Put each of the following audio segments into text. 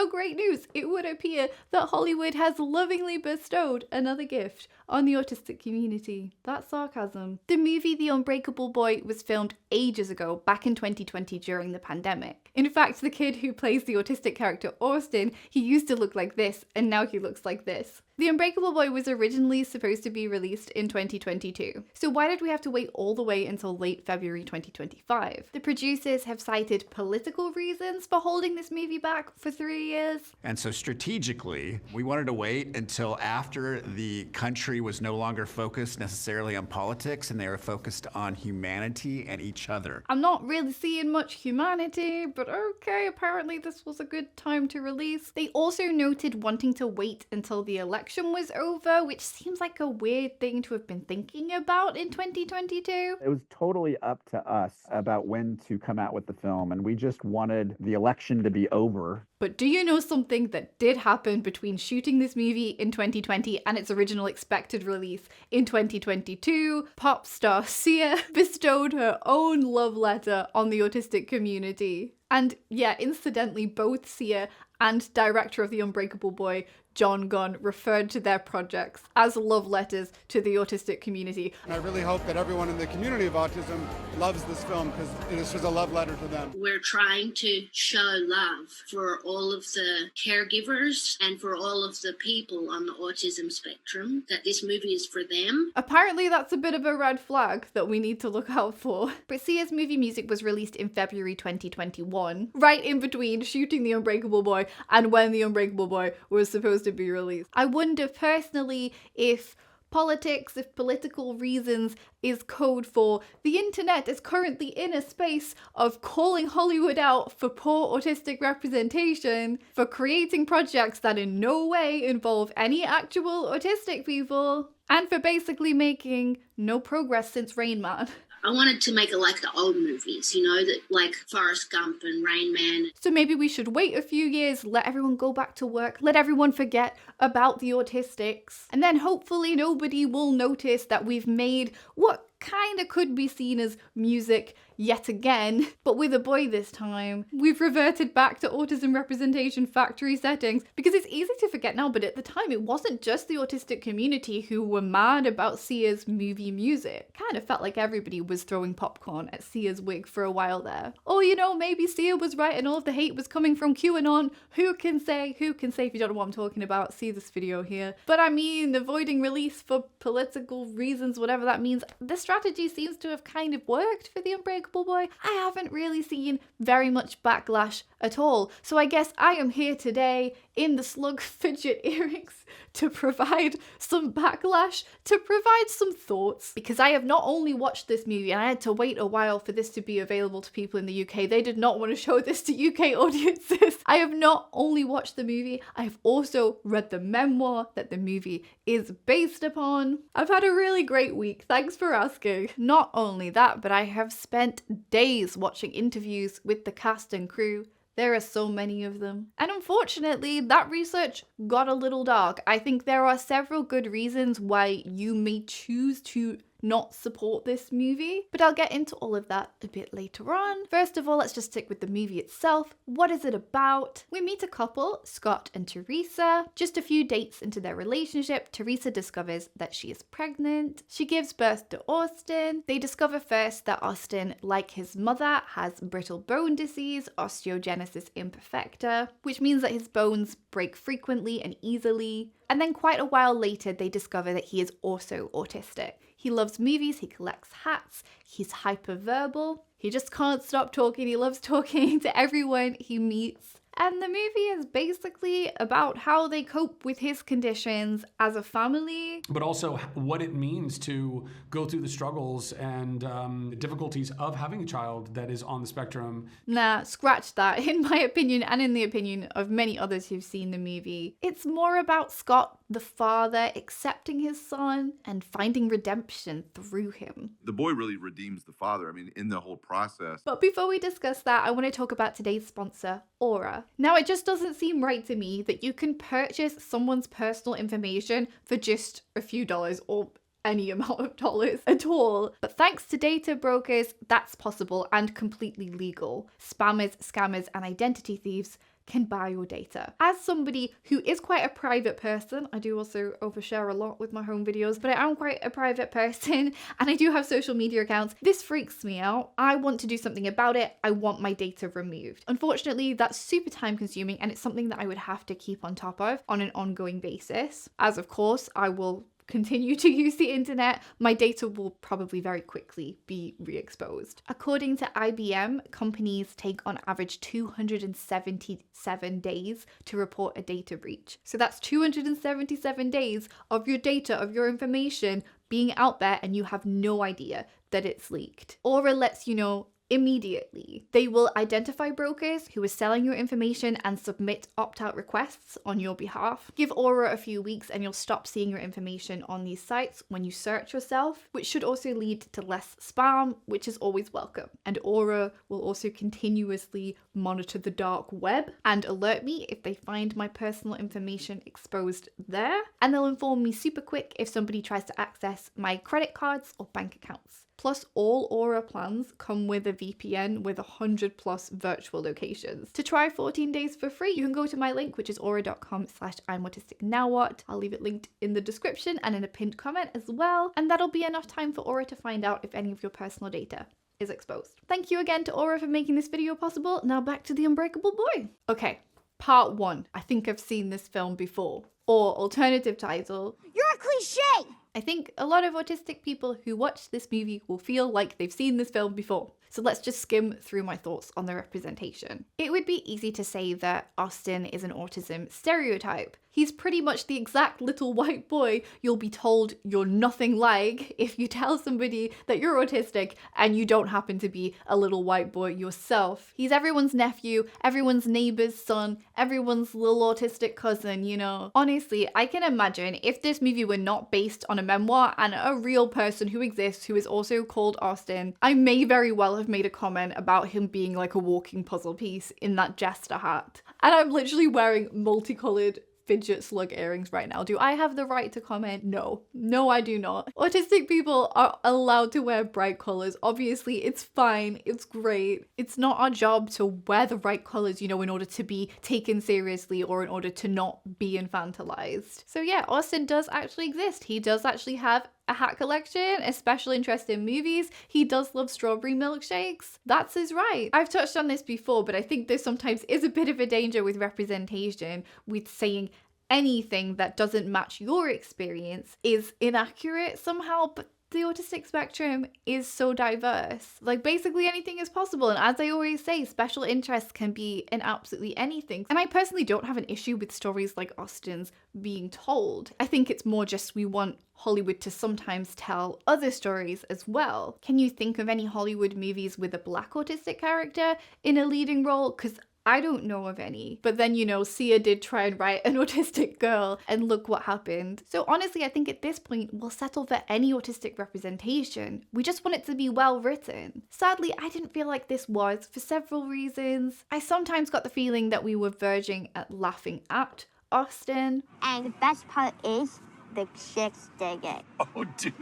So great news! It would appear that Hollywood has lovingly bestowed another gift on the autistic community. That's sarcasm. The movie The Unbreakable Boy was filmed ages ago, back in 2020 during the pandemic. In fact, the kid who plays the autistic character Austin, he used to look like this, and now he looks like this. The Unbreakable Boy was originally supposed to be released in 2022. So why did we have to wait all the way until late February 2025? The producers have cited political reasons for holding this movie back for 3 years. And so strategically, we wanted to wait until after the country was no longer focused necessarily on politics and they were focused on humanity and each other. I'm not really seeing much humanity, but okay, apparently this was a good time to release. They also noted wanting to wait until the election was over, which seems like a weird thing to have been thinking about in 2022. It was totally up to us about when to come out with the film, and we just wanted the election to be over. But do you know something that did happen between shooting this movie in 2020 and its original expected release in 2022? Pop star Sia bestowed her own love letter on the autistic community. And yeah, incidentally, both Sia and director of The Unbreakable Boy, John Gunn, referred to their projects as love letters to the autistic community. And I really hope that everyone in the community of autism loves this film because this was a love letter to them. We're trying to show love for all of the caregivers and for all of the people on the autism spectrum, that this movie is for them. Apparently that's a bit of a red flag that we need to look out for. But Sia's movie music was released in February 2021, right in between shooting The Unbreakable Boy and when The Unbreakable Boy was supposed to be released. I wonder personally if politics, if political reasons is code for the internet is currently in a space of calling Hollywood out for poor autistic representation, for creating projects that in no way involve any actual autistic people, and for basically making no progress since Rain Man. I wanted to make it like the old movies, you know, that like Forrest Gump and Rain Man. So maybe we should wait a few years, let everyone go back to work, let everyone forget about the autistics, and then hopefully nobody will notice that we've made what kind of could be seen as music yet again, but with a boy this time. We've reverted back to autism representation factory settings because it's easy to forget now, but at the time it wasn't just the autistic community who were mad about Sia's movie music. Kind of felt like everybody was throwing popcorn at Sia's wig for a while there. Oh, you know, maybe Sia was right and all of the hate was coming from QAnon. Who can say? If you don't know what I'm talking about, see this video here. But I mean, avoiding release for political reasons, whatever that means, this strategy seems to have kind of worked for The Unbreakable Boy. I haven't really seen very much backlash at all. So I guess I am here today in the slug fidget earrings to provide some backlash, to provide some thoughts, because I have not only watched this movie, and I had to wait a while for this to be available to people in the UK. They did not want to show this to UK audiences. I have not only watched the movie, I have also read the memoir that the movie is based upon. I've had a really great week, thanks for asking. Not only that, but I have spent days watching interviews with the cast and crew. There are so many of them. And unfortunately, that research got a little dark. I think there are several good reasons why you may choose to not support this movie, but I'll get into all of that a bit later on. First of all, let's just stick with the movie itself. What is it about? We meet a couple, Scott and Teresa. Just a few dates into their relationship, Teresa discovers that she is pregnant. She gives birth to Austin. They discover first that Austin, like his mother, has brittle bone disease, osteogenesis imperfecta, which means that his bones break frequently and easily. And then quite a while later, they discover that he is also autistic. He loves movies, he collects hats, he's hyperverbal, he just can't stop talking, he loves talking to everyone he meets. And the movie is basically about how they cope with his conditions as a family. But also what it means to go through the struggles and the difficulties of having a child that is on the spectrum. Nah, scratch that. In my opinion, and in the opinion of many others who've seen the movie, it's more about Scott, the father, accepting his son and finding redemption through him. The boy really redeems the father, I mean, in the whole process. But before we discuss that, I want to talk about today's sponsor, Aura. Now, it just doesn't seem right to me that you can purchase someone's personal information for just a few dollars or any amount of dollars at all. But thanks to data brokers, that's possible and completely legal. Spammers, scammers, and identity thieves can buy your data. As somebody who is quite a private person, I do also overshare a lot with my home videos, but I am quite a private person and I do have social media accounts. This freaks me out. I want to do something about it. I want my data removed. Unfortunately, that's super time consuming and it's something that I would have to keep on top of on an ongoing basis. As of course, I will continue to use the internet, my data will probably very quickly be re-exposed. According to IBM, companies take on average 277 days to report a data breach. So that's 277 days of your data, of your information being out there and you have no idea that it's leaked. Aura lets you know immediately. They will identify brokers who are selling your information and submit opt-out requests on your behalf. Give Aura a few weeks and you'll stop seeing your information on these sites when you search yourself, which should also lead to less spam, which is always welcome. And Aura will also continuously monitor the dark web and alert me if they find my personal information exposed there. And they'll inform me super quick if somebody tries to access my credit cards or bank accounts. Plus, all Aura plans come with a VPN with 100+ virtual locations. To try 14 days for free, you can go to my link, which is aura.com/I'mAutisticNowWhat. I'll leave it linked in the description and in a pinned comment as well. And that'll be enough time for Aura to find out if any of your personal data is exposed. Thank you again to Aura for making this video possible. Now back to The Unbreakable Boy. Okay, part 1. I think I've seen this film before. Or alternative title, You're a cliche! I think a lot of autistic people who watch this movie will feel like they've seen this film before. So let's just skim through my thoughts on the representation. It would be easy to say that Austin is an autism stereotype. He's pretty much the exact little white boy you'll be told you're nothing like if you tell somebody that you're autistic and you don't happen to be a little white boy yourself. He's everyone's nephew, everyone's neighbor's son, everyone's little autistic cousin, you know. Honestly, I can imagine if this movie were not based on a memoir and a real person who exists who is also called Austin, I may very well have made a comment about him being like a walking puzzle piece in that jester hat. And I'm literally wearing multicolored fidget slug earrings right now. Do I have the right to comment? No. No, I do not. Autistic people are allowed to wear bright colors. Obviously, it's fine. It's great. It's not our job to wear the right colors, you know, in order to be taken seriously or in order to not be infantilized. So yeah, Austin does actually exist. He does actually have a hat collection, a special interest in movies. He does love strawberry milkshakes. That's his right. I've touched on this before, but I think there sometimes is a bit of a danger with representation, with saying anything that doesn't match your experience is inaccurate somehow, but the autistic spectrum is so diverse. Like, basically anything is possible. And as I always say, special interests can be in absolutely anything. And I personally don't have an issue with stories like Austin's being told. I think it's more just we want Hollywood to sometimes tell other stories as well. Can you think of any Hollywood movies with a Black autistic character in a leading role? Because I don't know of any. But then, you know, Sia did try and write an autistic girl and look what happened. So honestly, I think at this point, we'll settle for any autistic representation. We just want it to be well written. Sadly, I didn't feel like this was for several reasons. I sometimes got the feeling that we were verging at laughing at Austin. And the best part is the chicks dig it. Oh, dude.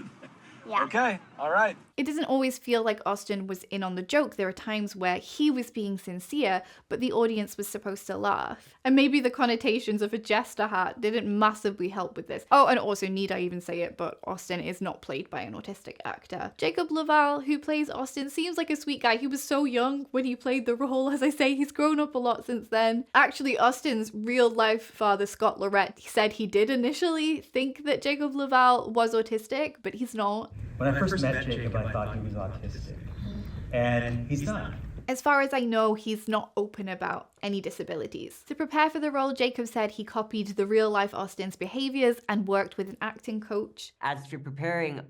Yeah. Okay, all right. It doesn't always feel like Austin was in on the joke. There are times where he was being sincere, but the audience was supposed to laugh. And maybe the connotations of a jester hat didn't massively help with this. Oh, and also, need I even say it, but Austin is not played by an autistic actor. Jacob Laval, who plays Austin, seems like a sweet guy. He was so young when he played the role. As I say, he's grown up a lot since then. Actually, Austin's real life father, Scott Lorette, he said he did initially think that Jacob Laval was autistic, but he's not. When I first met Jacob, I thought he was autistic, and he's not. As far as I know, he's not open about any disabilities. To prepare for the role, Jacob said he copied the real-life Austin's behaviors and worked with an acting coach. As for preparing,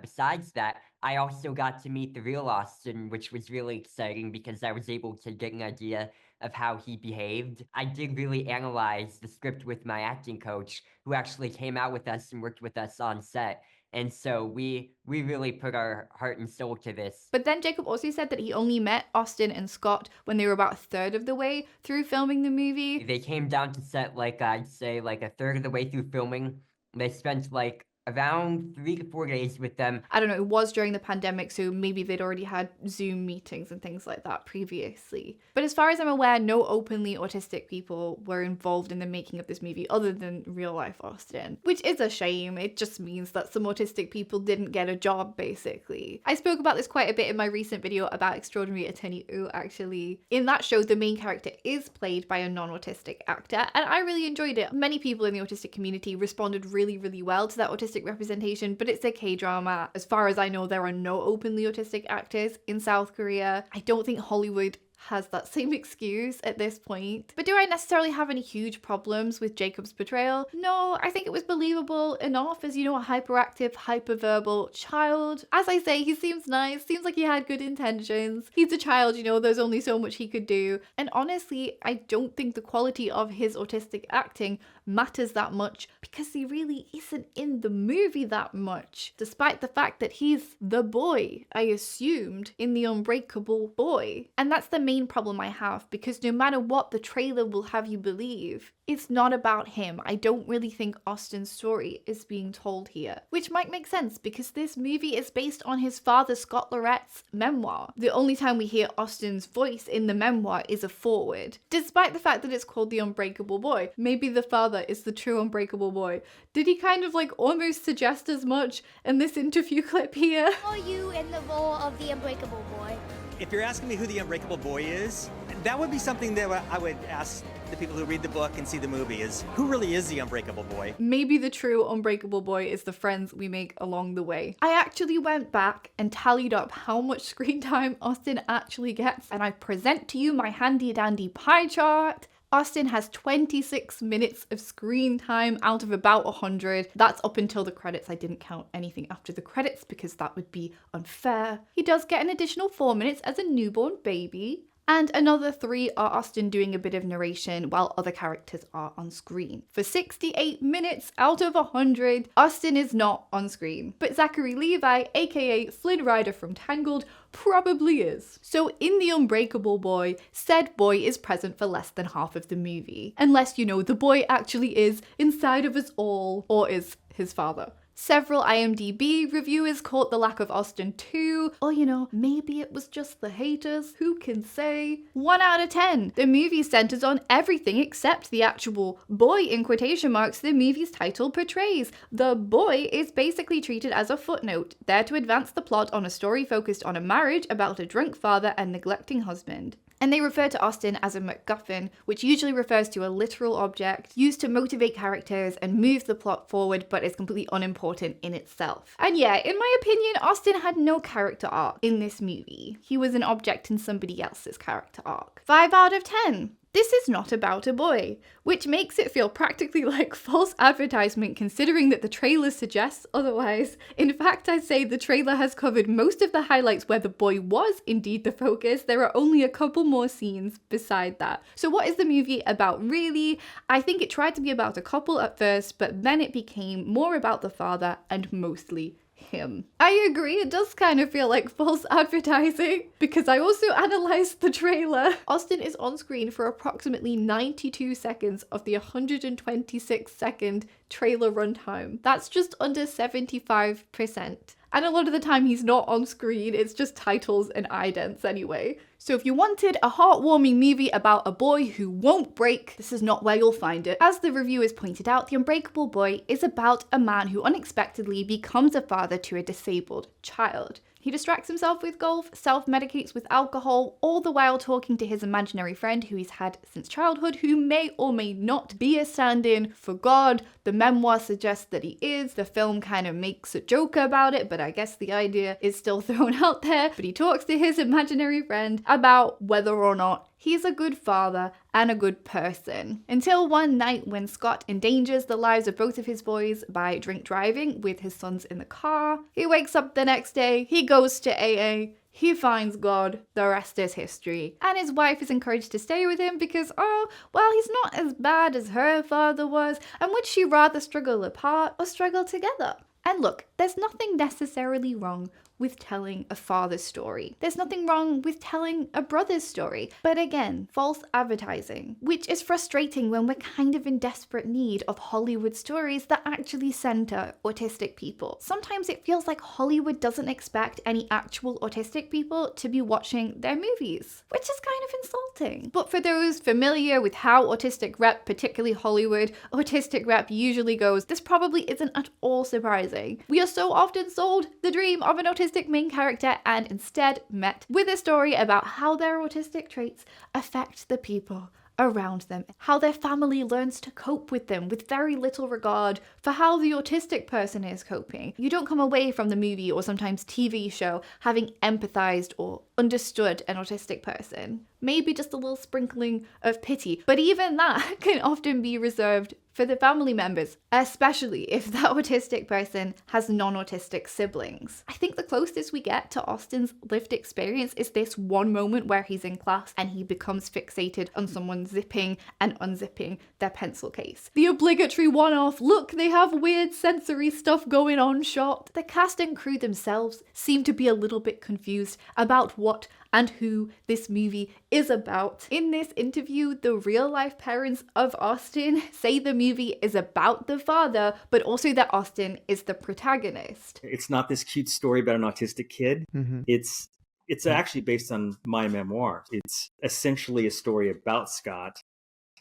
besides that, I also got to meet the real Austin, which was really exciting because I was able to get an idea of how he behaved. I did really analyze the script with my acting coach, who actually came out with us and worked with us on set. And so we really put our heart and soul to this. But then Jacob also said that he only met Austin and Scott when they were about a third of the way through filming the movie. They came down to set, like, I'd say, like a third of the way through filming. They spent, like, around 3 to 4 days with them. I don't know, it was during the pandemic, so maybe they'd already had Zoom meetings and things like that previously. But as far as I'm aware, no openly autistic people were involved in the making of this movie other than real life Austin, which is a shame. It just means that some autistic people didn't get a job, basically. I spoke about this quite a bit in my recent video about Extraordinary Attorney Ooh, actually. In that show, the main character is played by a non-autistic actor, and I really enjoyed it. Many people in the autistic community responded really, really well to that autistic representation, but it's a K-drama. As far as I know, there are no openly autistic actors in South Korea. I don't think Hollywood has that same excuse at this point. But do I necessarily have any huge problems with Jacob's portrayal? No, I think it was believable enough as, you know, a hyperactive, hyperverbal child. As I say, he seems nice, seems like he had good intentions. He's a child, you know, there's only so much he could do. And honestly, I don't think the quality of his autistic acting matters that much because he really isn't in the movie that much, despite the fact that he's the boy I assumed in The Unbreakable Boy. And that's the main problem I have, because no matter what the trailer will have you believe, it's not about him. I don't really think Austin's story is being told here, which might make sense because this movie is based on his father Scott Lorett's memoir. The only time we hear Austin's voice in the memoir is a foreword, despite the fact that it's called The Unbreakable Boy. Maybe the father is the true unbreakable boy. Did he kind of like almost suggest as much in this interview clip here? Are you in the role of the unbreakable boy? If you're asking me who the unbreakable boy is, that would be something that I would ask the people who read the book and see the movie is, who really is the unbreakable boy? Maybe the true unbreakable boy is the friends we make along the way. I actually went back and tallied up how much screen time Austin actually gets, and I present to you my handy dandy pie chart. Austin has 26 minutes of screen time out of about 100. That's up until the credits. I didn't count anything after the credits because that would be unfair. He does get an additional 4 minutes as a newborn baby. And another 3 are Austin doing a bit of narration while other characters are on screen. For 68 minutes out of 100, Austin is not on screen. But Zachary Levi, aka Flynn Rider from Tangled, probably is. So in The Unbreakable Boy, said boy is present for less than half of the movie. Unless, you know, the boy actually is inside of us all, or is his father. Several IMDb reviewers caught the lack of Austin too, or you know, maybe it was just the haters, who can say? 1 out of 10. The movie centers on everything except the actual boy in quotation marks the movie's title portrays. The boy is basically treated as a footnote, there to advance the plot on a story focused on a marriage about a drunk father and neglecting husband. And they refer to Austin as a MacGuffin, which usually refers to a literal object used to motivate characters and move the plot forward, but is completely unimportant in itself. And yeah, in my opinion, Austin had no character arc in this movie. He was an object in somebody else's character arc. 5 out of 10. This is not about a boy, which makes it feel practically like false advertisement considering that the trailer suggests otherwise. In fact, I'd say the trailer has covered most of the highlights where the boy was indeed the focus. There are only a couple more scenes beside that. So what is the movie about really? I think it tried to be about a couple at first, but then it became more about the father and mostly him. I agree, it does kind of feel like false advertising because I also analysed the trailer. Austin is on screen for approximately 92 seconds of the 126-second trailer runtime. That's just under 75%. And a lot of the time he's not on screen, it's just titles and idents anyway. So if you wanted a heartwarming movie about a boy who won't break, this is not where you'll find it. As the reviewers pointed out, The Unbreakable Boy is about a man who unexpectedly becomes a father to a disabled child. He distracts himself with golf, self-medicates with alcohol, all the while talking to his imaginary friend who he's had since childhood, who may or may not be a stand-in for God. The memoir suggests that he is. The film kind of makes a joke about it, but I guess the idea is still thrown out there. But he talks to his imaginary friend about whether or not he's a good father and a good person. Until one night when Scott endangers the lives of both of his boys by drink driving with his sons in the car. He wakes up the next day, he goes to AA, he finds God, the rest is history. And his wife is encouraged to stay with him because, oh, well, he's not as bad as her father was, and would she rather struggle apart or struggle together? And look, there's nothing necessarily wrong with telling a father's story. There's nothing wrong with telling a brother's story. But again, false advertising, which is frustrating when we're kind of in desperate need of Hollywood stories that actually center autistic people. Sometimes it feels like Hollywood doesn't expect any actual autistic people to be watching their movies, which is kind of insulting. But for those familiar with how autistic rep, particularly Hollywood, autistic rep usually goes, this probably isn't at all surprising. We are so often sold the dream of an autistic main character and instead met with a story about how their autistic traits affect the people around them, how their family learns to cope with them with very little regard for how the autistic person is coping. You don't come away from the movie or sometimes TV show having empathized or understood an autistic person. Maybe just a little sprinkling of pity, but even that can often be reserved for the family members, especially if that autistic person has non-autistic siblings. I think the closest we get to Austin's lived experience is this one moment where he's in class and he becomes fixated on someone zipping and unzipping their pencil case. The obligatory one-off, look, they have weird sensory stuff going on shot. The cast and crew themselves seem to be a little bit confused about what and who this movie is about. In this interview, the real-life parents of Austin say the movie is about the father, but also that Austin is the protagonist. It's not this cute story about an autistic kid. Mm-hmm. It's actually based on my memoir. It's essentially a story about Scott,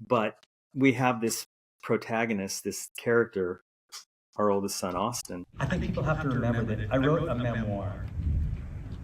but we have this protagonist, this character, our oldest son, Austin. I think people have to remember that I wrote a memoir.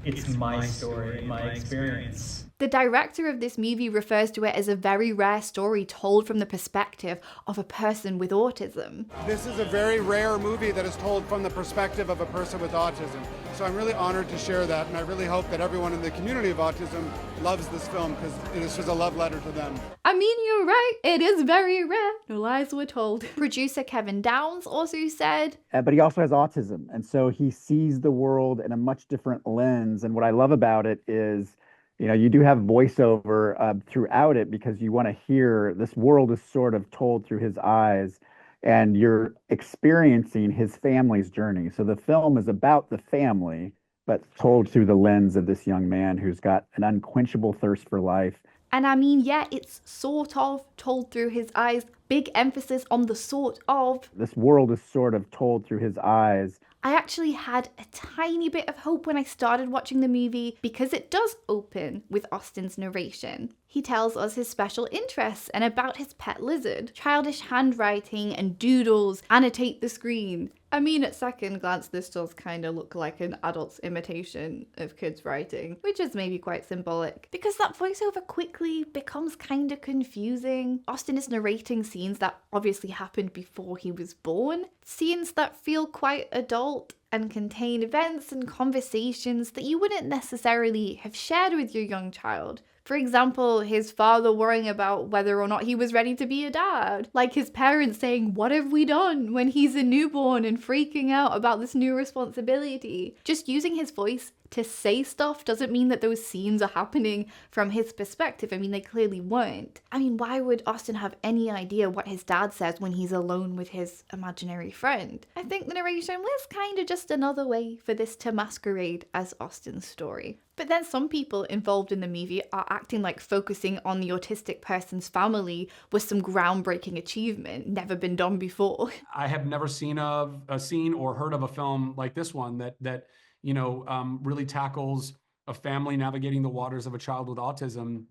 It's my story, my experience. The director of this movie refers to it as a very rare story told from the perspective of a person with autism. This is a very rare movie that is told from the perspective of a person with autism. So I'm really honored to share that, and I really hope that everyone in the community of autism loves this film because this was a love letter to them. I mean, you're right, it is very rare. No lies were told. Producer Kevin Downs also said, but he also has autism, and so he sees the world in a much different lens. And what I love about it is, you know, you do have voiceover throughout it because you want to hear this world is sort of told through his eyes, and you're experiencing his family's journey. So the film is about the family, but told through the lens of this young man who's got an unquenchable thirst for life. And I mean, yeah, it's sort of told through his eyes. Big emphasis on the sort of. This world is sort of told through his eyes. I actually had a tiny bit of hope when I started watching the movie because it does open with Austin's narration. He tells us his special interests and about his pet lizard. Childish handwriting and doodles annotate the screen. I mean, at second glance, this does kind of look like an adult's imitation of kids' writing, which is maybe quite symbolic, because that voiceover quickly becomes kind of confusing. Austin is narrating scenes that obviously happened before he was born, scenes that feel quite adult and contain events and conversations that you wouldn't necessarily have shared with your young child. For example, his father worrying about whether or not he was ready to be a dad. Like his parents saying, "What have we done?" when he's a newborn and freaking out about this new responsibility. Just using his voice to say stuff doesn't mean that those scenes are happening from his perspective. I mean, they clearly weren't. I mean, why would Austin have any idea what his dad says when he's alone with his imaginary friend? I think the narration was kind of just another way for this to masquerade as Austin's story. But then some people involved in the movie are acting like focusing on the autistic person's family was some groundbreaking achievement, never been done before. I have never seen a scene or heard of a film like this one that really tackles a family navigating the waters of a child with autism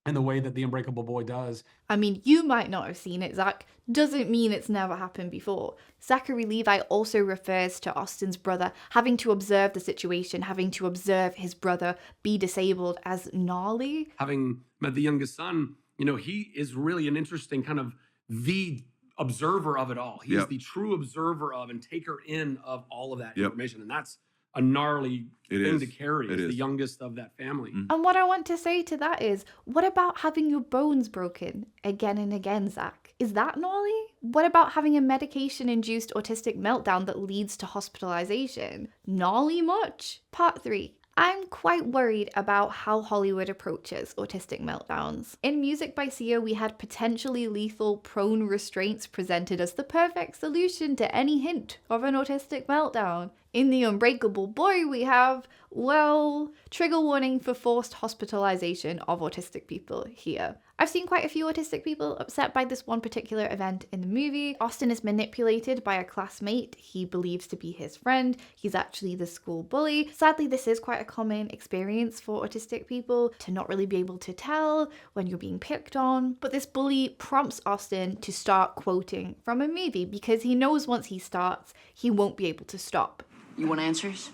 in the way that The Unbreakable Boy does. I mean, you might not have seen it, Zach. Doesn't mean it's never happened before. Zachary Levi also refers to Austin's brother having to observe the situation, having to observe his brother be disabled as gnarly. Having met the youngest son, he is really an interesting kind of the observer of it all. He is the true observer of and taker in of all of that information. And that's a gnarly thing to carry as the youngest of that family. And what I want to say to that is, what about having your bones broken again and again, Zach? Is that gnarly? What about having a medication-induced autistic meltdown that leads to hospitalization? Gnarly much? Part 3. I'm quite worried about how Hollywood approaches autistic meltdowns. In Music by Sia, we had potentially lethal prone restraints presented as the perfect solution to any hint of an autistic meltdown. In The Unbreakable Boy, we have, well, trigger warning for forced hospitalization of autistic people here. I've seen quite a few autistic people upset by this one particular event in the movie. Austin is manipulated by a classmate he believes to be his friend. He's actually the school bully. Sadly, this is quite a common experience for autistic people, to not really be able to tell when you're being picked on. But this bully prompts Austin to start quoting from a movie because he knows once he starts, he won't be able to stop. You want answers?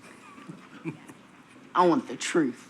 I want the truth.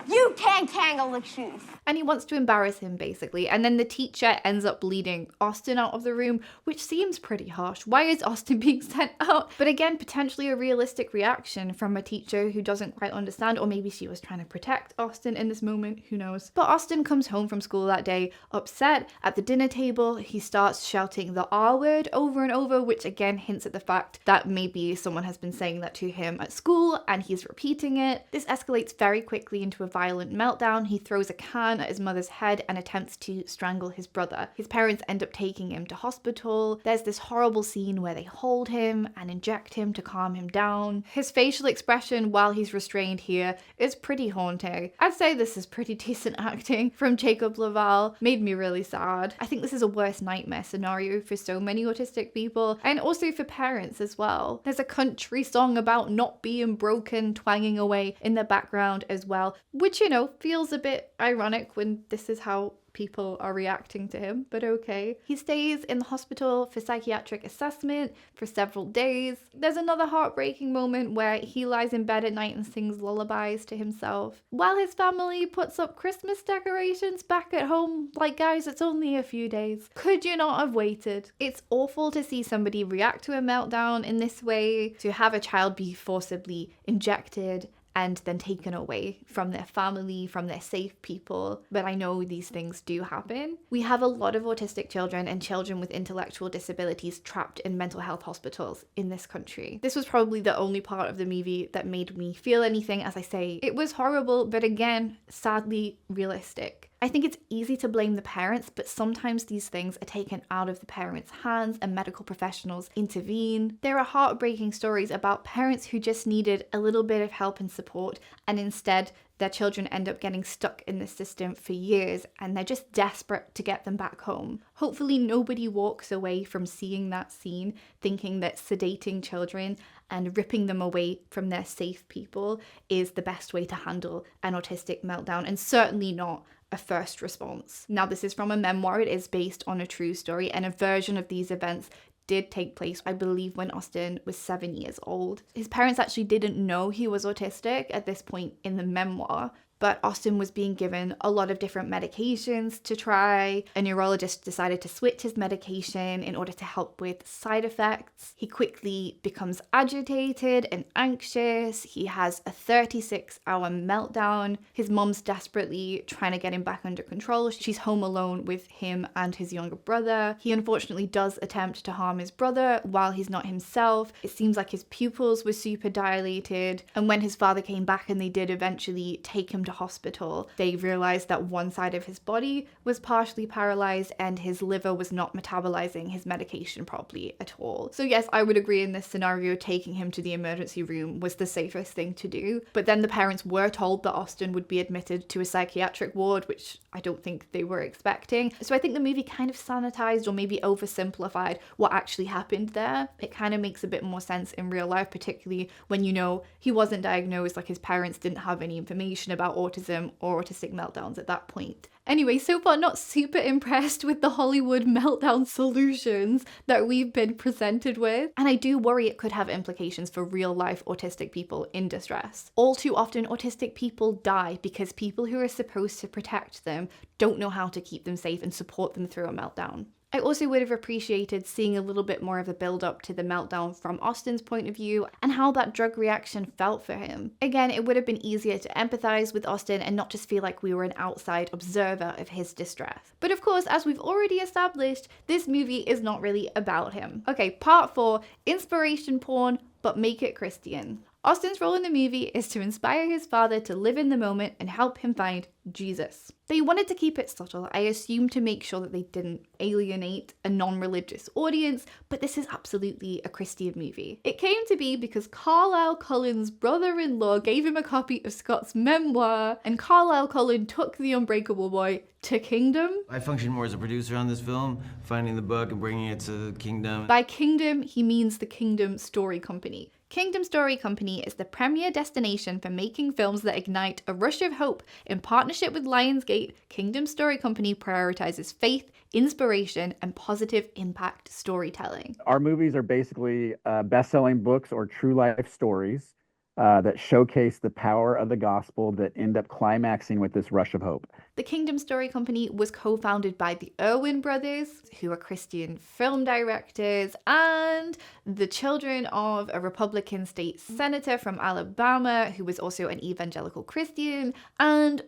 You can't handle the truth. And he wants to embarrass him, basically. And then the teacher ends up leading Austin out of the room, which seems pretty harsh. Why is Austin being sent out? But again, potentially a realistic reaction from a teacher who doesn't quite understand, or maybe she was trying to protect Austin in this moment, who knows. But Austin comes home from school that day upset. At the dinner table, he starts shouting the R word over and over, which again hints at the fact that maybe someone has been saying that to him at school and he's repeating it. This escalates very quickly into a violent meltdown. He throws a can at his mother's head and attempts to strangle his brother. His parents end up taking him to hospital. There's this horrible scene where they hold him and inject him to calm him down. His facial expression while he's restrained here is pretty haunting. I'd say this is pretty decent acting from Jacob Laval. Made me really sad. I think this is a worst nightmare scenario for so many autistic people, and also for parents as well. There's a country song about not being broken twanging away in the background as well, which, you know, feels a bit ironic when this is how people are reacting to him, but okay. He stays in the hospital for psychiatric assessment for several days. There's another heartbreaking moment where he lies in bed at night and sings lullabies to himself while his family puts up Christmas decorations back at home. Like, guys, it's only a few days. Could you not have waited? It's awful to see somebody react to a meltdown in this way, to have a child be forcibly injected and then taken away from their family, from their safe people. But I know these things do happen. We have a lot of autistic children and children with intellectual disabilities trapped in mental health hospitals in this country. This was probably the only part of the movie that made me feel anything. As I say, it was horrible, but again, sadly realistic. I think it's easy to blame the parents, but sometimes these things are taken out of the parents' hands and medical professionals intervene. There are heartbreaking stories about parents who just needed a little bit of help and support, and instead their children end up getting stuck in the system for years and they're just desperate to get them back home. Hopefully nobody walks away from seeing that scene thinking that sedating children and ripping them away from their safe people is the best way to handle an autistic meltdown, and certainly not a first response. Now, this is from a memoir. It is based on a true story, and a version of these events did take place, I believe, when Austin was 7 years old. His parents actually didn't know he was autistic at this point in the memoir, but Austin was being given a lot of different medications to try. A neurologist decided to switch his medication in order to help with side effects. He quickly becomes agitated and anxious. He has a 36-hour meltdown. His mom's desperately trying to get him back under control. She's home alone with him and his younger brother. He unfortunately does attempt to harm his brother while he's not himself. It seems like his pupils were super dilated. And when his father came back and they did eventually take him to hospital, they realized that one side of his body was partially paralyzed and his liver was not metabolizing his medication properly at all. So yes, I would agree in this scenario, taking him to the emergency room was the safest thing to do. But then the parents were told that Austin would be admitted to a psychiatric ward, which I don't think they were expecting. So I think the movie kind of sanitized or maybe oversimplified what actually happened there. It kind of makes a bit more sense in real life, particularly when you know he wasn't diagnosed, like his parents didn't have any information about autism or autistic meltdowns at that point. Anyway, so far not super impressed with the Hollywood meltdown solutions that we've been presented with, and I do worry it could have implications for real life autistic people in distress. All too often autistic people die because people who are supposed to protect them don't know how to keep them safe and support them through a meltdown. I also would have appreciated seeing a little bit more of a build up to the meltdown from Austin's point of view and how that drug reaction felt for him. Again, it would have been easier to empathize with Austin and not just feel like we were an outside observer of his distress. But of course, as we've already established, this movie is not really about him. Okay, part 4, inspiration porn, but make it Christian. Austin's role in the movie is to inspire his father to live in the moment and help him find Jesus. They wanted to keep it subtle, I assume, to make sure that they didn't alienate a non-religious audience, but this is absolutely a Christian movie. It came to be because Carlisle Cullen's brother-in-law gave him a copy of Scott's memoir, and Carlisle Cullen took The Unbreakable Boy to Kingdom. I function more as a producer on this film, finding the book and bringing it to Kingdom. By Kingdom, he means the Kingdom Story Company. Kingdom Story Company is the premier destination for making films that ignite a rush of hope. In partnership with Lionsgate, Kingdom Story Company prioritizes faith, inspiration, and positive impact storytelling. Our movies are basically best-selling books or true life stories that showcase the power of the gospel that end up climaxing with this rush of hope. The Kingdom Story Company was co-founded by the Irwin brothers, who are Christian film directors, and the children of a Republican state senator from Alabama, who was also an evangelical Christian, and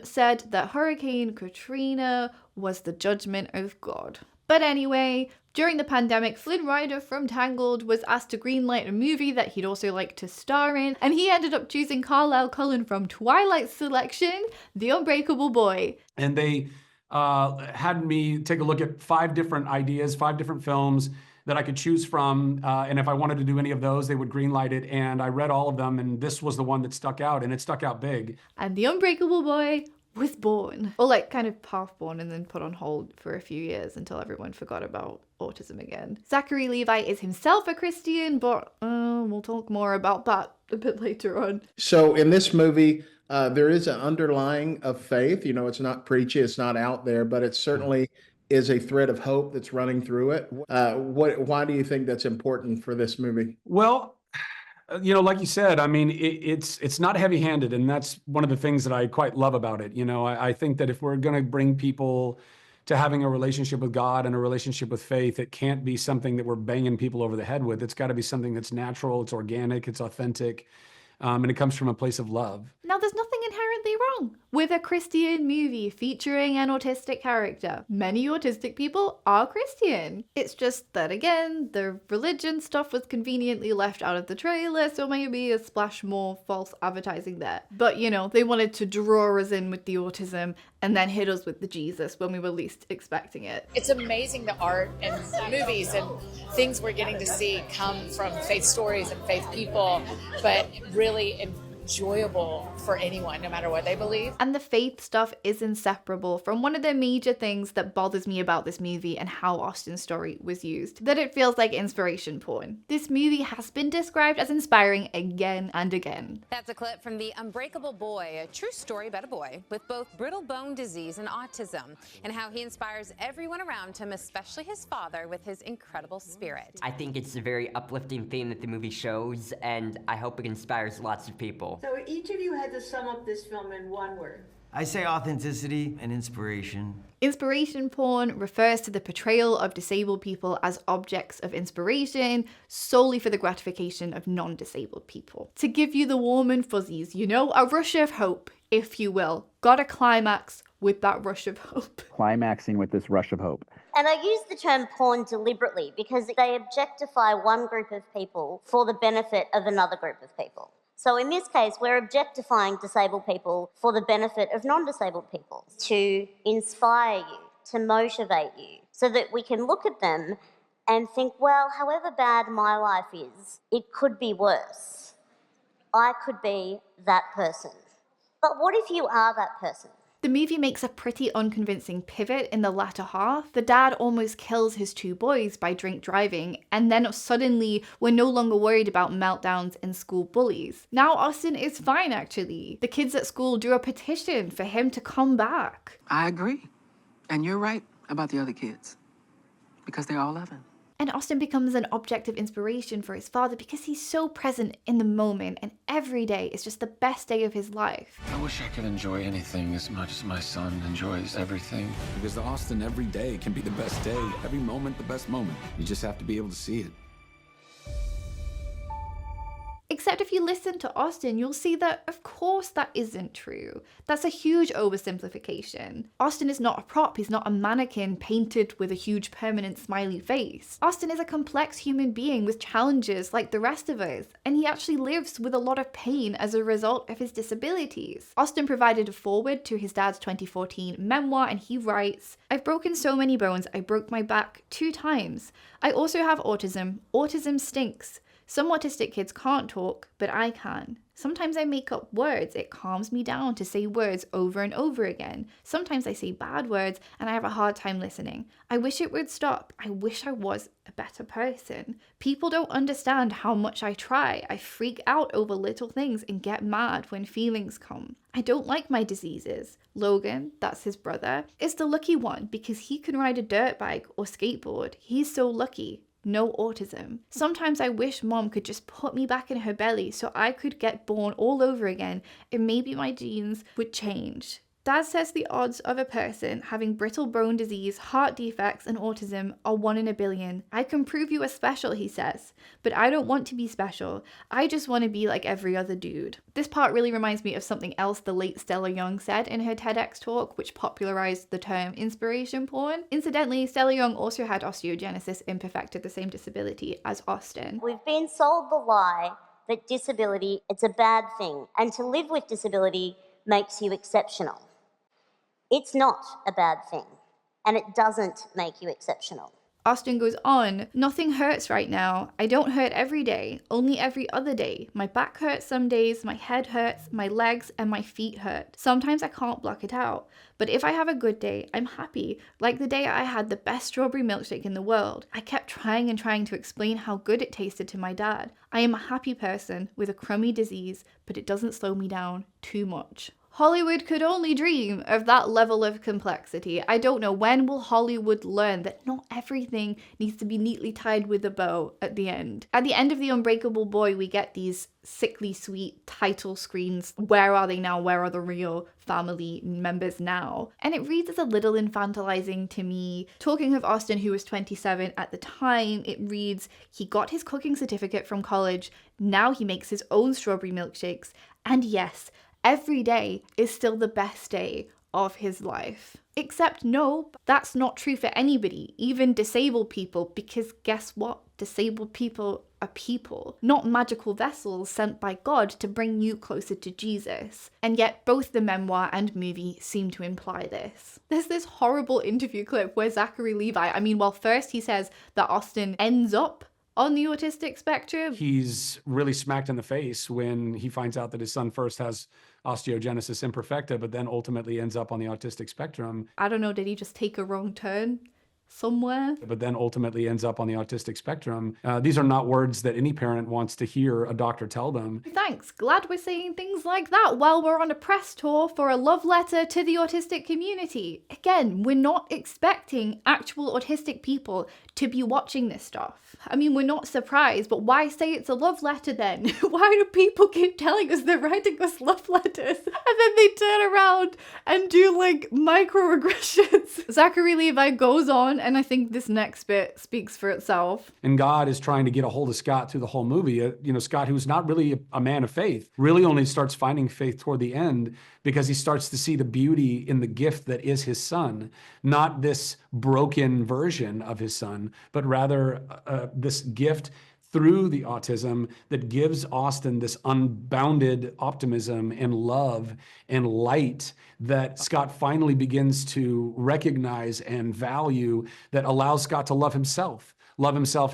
said that Hurricane Katrina was the judgment of God. But anyway, during the pandemic, Flynn Rider from Tangled was asked to greenlight a movie that he'd also like to star in, and he ended up choosing Carlisle Cullen from Twilight's selection, The Unbreakable Boy. And they had me take a look at 5 different ideas, 5 different films that I could choose from. And if I wanted to do any of those, they would greenlight it. And I read all of them, and this was the one that stuck out, and it stuck out big. And The Unbreakable Boy was born. Or like kind of half born and then put on hold for a few years until everyone forgot about autism again. Zachary Levi is himself a Christian, but we'll talk more about that a bit later on. So in this movie, there is an underlying of faith. You know, it's not preachy, it's not out there, but it certainly is a thread of hope that's running through it. Why do you think that's important for this movie? Well, you know, like you said, I mean, it's not heavy-handed, and that's one of the things that I quite love about it. You know, I think that if we're going to bring people to having a relationship with God and a relationship with faith, it can't be something that we're banging people over the head with. It's got to be something that's natural, it's organic, it's authentic, and it comes from a place of love. Now, there's nothing inherently wrong with a Christian movie featuring an autistic character. Many autistic people are Christian. It's just that, again, the religion stuff was conveniently left out of the trailer, so maybe a splash more false advertising there. But, you know, they wanted to draw us in with the autism and then hit us with the Jesus when we were least expecting it. It's amazing the art and movies and things we're getting to see come from faith stories and faith people, but really enjoyable for anyone, no matter what they believe. And the faith stuff is inseparable from one of the major things that bothers me about this movie and how Austin's story was used, that it feels like inspiration porn. This movie has been described as inspiring again and again. That's a clip from The Unbreakable Boy, a true story about a boy with both brittle bone disease and autism, and how he inspires everyone around him, especially his father, with his incredible spirit. I think it's a very uplifting theme that the movie shows, and I hope it inspires lots of people. So each of you had to sum up this film in one word. I say authenticity and inspiration. Inspiration porn refers to the portrayal of disabled people as objects of inspiration solely for the gratification of non-disabled people. To give you the warm and fuzzies, you know, a rush of hope, if you will. Got a climax with that rush of hope. Climaxing with this rush of hope. And I use the term porn deliberately because they objectify one group of people for the benefit of another group of people. So in this case, we're objectifying disabled people for the benefit of non-disabled people, to inspire you, to motivate you, so that we can look at them and think, well, however bad my life is, it could be worse. I could be that person. But what if you are that person? The movie makes a pretty unconvincing pivot in the latter half. The dad almost kills his 2 boys by drink driving, and then suddenly we're no longer worried about meltdowns and school bullies. Now Austin is fine, actually. The kids at school drew a petition for him to come back. I agree. And you're right about the other kids, because they all love him. And Austin becomes an object of inspiration for his father because he's so present in the moment, and every day is just the best day of his life. I wish I could enjoy anything as much as my son enjoys everything. Because to Austin, every day can be the best day, every moment the best moment. You just have to be able to see it. Except if you listen to Austin, you'll see that of course that isn't true. That's a huge oversimplification. Austin is not a prop, he's not a mannequin painted with a huge permanent smiley face. Austin is a complex human being with challenges like the rest of us, and he actually lives with a lot of pain as a result of his disabilities. Austin provided a foreword to his dad's 2014 memoir, and he writes, "I've broken so many bones, I broke my back 2 times. I also have autism. Autism stinks. Some autistic kids can't talk, but I can. Sometimes I make up words. It calms me down to say words over and over again. Sometimes I say bad words and I have a hard time listening. I wish it would stop. I wish I was a better person. People don't understand how much I try. I freak out over little things and get mad when feelings come. I don't like my diseases. Logan, that's his brother, is the lucky one because he can ride a dirt bike or skateboard. He's so lucky. No autism. Sometimes I wish mom could just put me back in her belly so I could get born all over again and maybe my genes would change." Dad says the odds of a person having brittle bone disease, heart defects, and autism are 1 in a billion. "I can prove you are special," he says, "but I don't want to be special. I just want to be like every other dude." This part really reminds me of something else the late Stella Young said in her TEDx talk, which popularized the term inspiration porn. Incidentally, Stella Young also had osteogenesis imperfecta, the same disability as Austin. We've been sold the lie that disability, it's a bad thing, and to live with disability makes you exceptional. It's not a bad thing, and it doesn't make you exceptional. Austin goes on, "Nothing hurts right now. I don't hurt every day, only every other day. My back hurts some days, my head hurts, my legs and my feet hurt. Sometimes I can't block it out. But if I have a good day, I'm happy, like the day I had the best strawberry milkshake in the world. I kept trying and trying to explain how good it tasted to my dad. I am a happy person with a crummy disease, but it doesn't slow me down too much." Hollywood could only dream of that level of complexity. I don't know, when will Hollywood learn that not everything needs to be neatly tied with a bow at the end? At the end of The Unbreakable Boy, we get these sickly sweet title screens. Where are they now? Where are the real family members now? And it reads as a little infantilizing to me. Talking of Austin, who was 27 at the time, it reads, he got his cooking certificate from college. Now he makes his own strawberry milkshakes. And yes, every day is still the best day of his life. Except no, that's not true for anybody, even disabled people, because guess what? Disabled people are people, not magical vessels sent by God to bring you closer to Jesus. And yet both the memoir and movie seem to imply this. There's this horrible interview clip where Zachary Levi, well, first he says that Austin ends up on the autistic spectrum. He's really smacked in the face when he finds out that his son first has osteogenesis imperfecta, but then ultimately ends up on the autistic spectrum. I don't know, did he just take a wrong turn somewhere? But then ultimately ends up on the autistic spectrum. These are not words that any parent wants to hear a doctor tell them. Thanks, glad we're saying things like that while we're on a press tour for a love letter to the autistic community. Again, we're not expecting actual autistic people to be watching this stuff. We're not surprised, but why say it's a love letter then? Why do people keep telling us they're writing us love letters? And then they turn around and do like microaggressions. Zachary Levi goes on, and I think this next bit speaks for itself. And God is trying to get a hold of Scott through the whole movie. Scott, who's not really a man of faith, really only starts finding faith toward the end because he starts to see the beauty in the gift that is his son, not this broken version of his son, but rather this gift through the autism that gives Austin this unbounded optimism and love and light that Scott finally begins to recognize and value, that allows Scott to love himself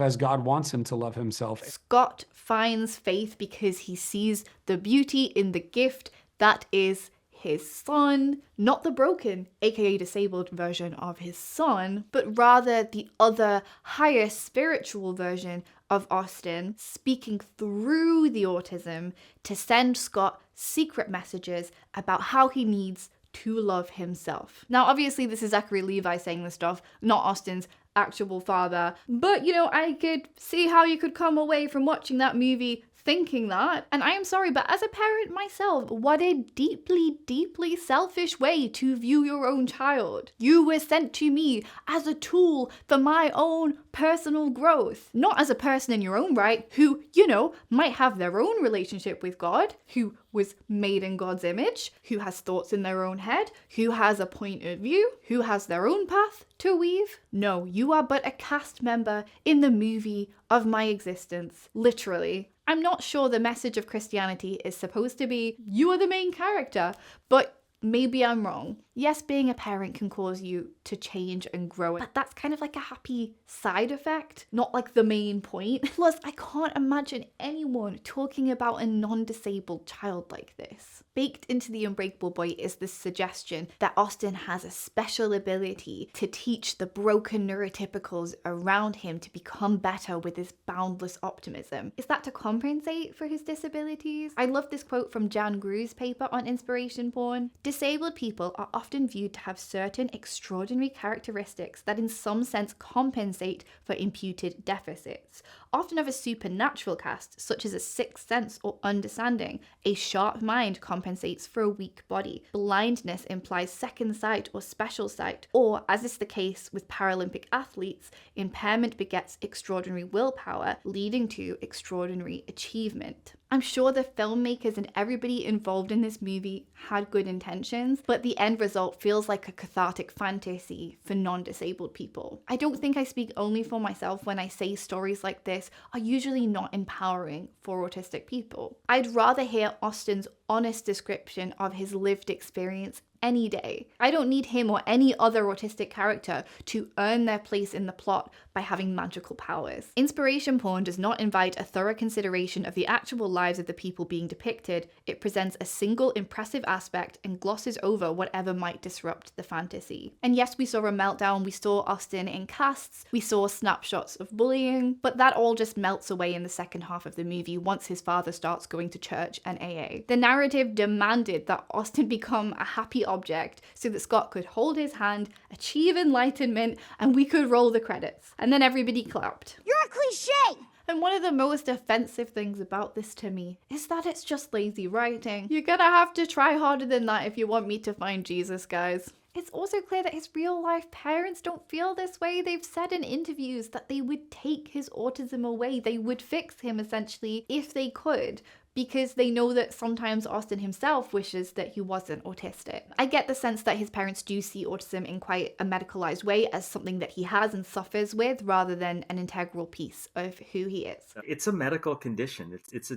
as God wants him to love himself. Scott finds faith because he sees the beauty in the gift that is his son, not the broken, aka disabled version of his son, but rather the other higher spiritual version of Austin, speaking through the autism to send Scott secret messages about how he needs to love himself. Now, obviously, this is Zachary Levi saying this stuff, not Austin's actual father, but I could see how you could come away from watching that movie thinking that. And I am sorry, but as a parent myself, what a deeply, deeply selfish way to view your own child. You were sent to me as a tool for my own personal growth, not as a person in your own right who, you know, might have their own relationship with God, who was made in God's image, who has thoughts in their own head, who has a point of view, who has their own path to weave. No, you are but a cast member in the movie of my existence, literally. I'm not sure the message of Christianity is supposed to be, you are the main character, but maybe I'm wrong. Yes, being a parent can cause you to change and grow, but that's kind of like a happy side effect, not like the main point. Plus, I can't imagine anyone talking about a non-disabled child like this. Baked into The Unbreakable Boy is the suggestion that Austin has a special ability to teach the broken neurotypicals around him to become better with his boundless optimism. Is that to compensate for his disabilities? I love this quote from Jan Gru's paper on inspiration porn. Disabled people are often viewed to have certain extraordinary characteristics that in some sense compensate for imputed deficits, often of a supernatural cast, such as a sixth sense or understanding. A sharp mind compensates for a weak body. Blindness implies second sight or special sight, or, as is the case with Paralympic athletes, impairment begets extraordinary willpower, leading to extraordinary achievement. I'm sure the filmmakers and everybody involved in this movie had good intentions, but the end result feels like a cathartic fantasy for non-disabled people. I don't think I speak only for myself when I say stories like this are usually not empowering for autistic people. I'd rather hear Austin's honest description of his lived experience any day. I don't need him or any other autistic character to earn their place in the plot by having magical powers. Inspiration porn does not invite a thorough consideration of the actual lives of the people being depicted. It presents a single impressive aspect and glosses over whatever might disrupt the fantasy. And yes, we saw a meltdown, we saw Austin in casts, we saw snapshots of bullying, but that all just melts away in the second half of the movie once his father starts going to church and AA. The narrative demanded that Austin become a happy object so that Scott could hold his hand, achieve enlightenment, and we could roll the credits. And then everybody clapped. You're a cliche! And one of the most offensive things about this to me is that it's just lazy writing. You're gonna have to try harder than that if you want me to find Jesus, guys. It's also clear that his real life parents don't feel this way. They've said in interviews that they would take his autism away. They would fix him essentially if they could, because they know that sometimes Austin himself wishes that he wasn't autistic. I get the sense that his parents do see autism in quite a medicalized way as something that he has and suffers with rather than an integral piece of who he is. It's a medical condition. It's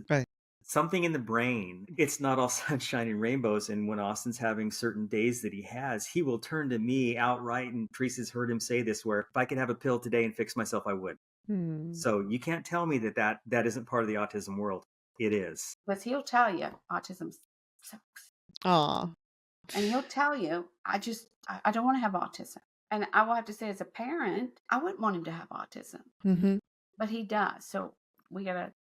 something in the brain. It's not all sunshine and rainbows. And when Austin's having certain days that he has, he will turn to me outright. And Teresa's heard him say this, where if I could have a pill today and fix myself, I would. So you can't tell me that isn't part of the autism world. It is. But he'll tell you autism sucks. Aw. And he'll tell you, I don't want to have autism. And I will have to say, as a parent, I wouldn't want him to have autism. Mm-hmm. But he does. So we got to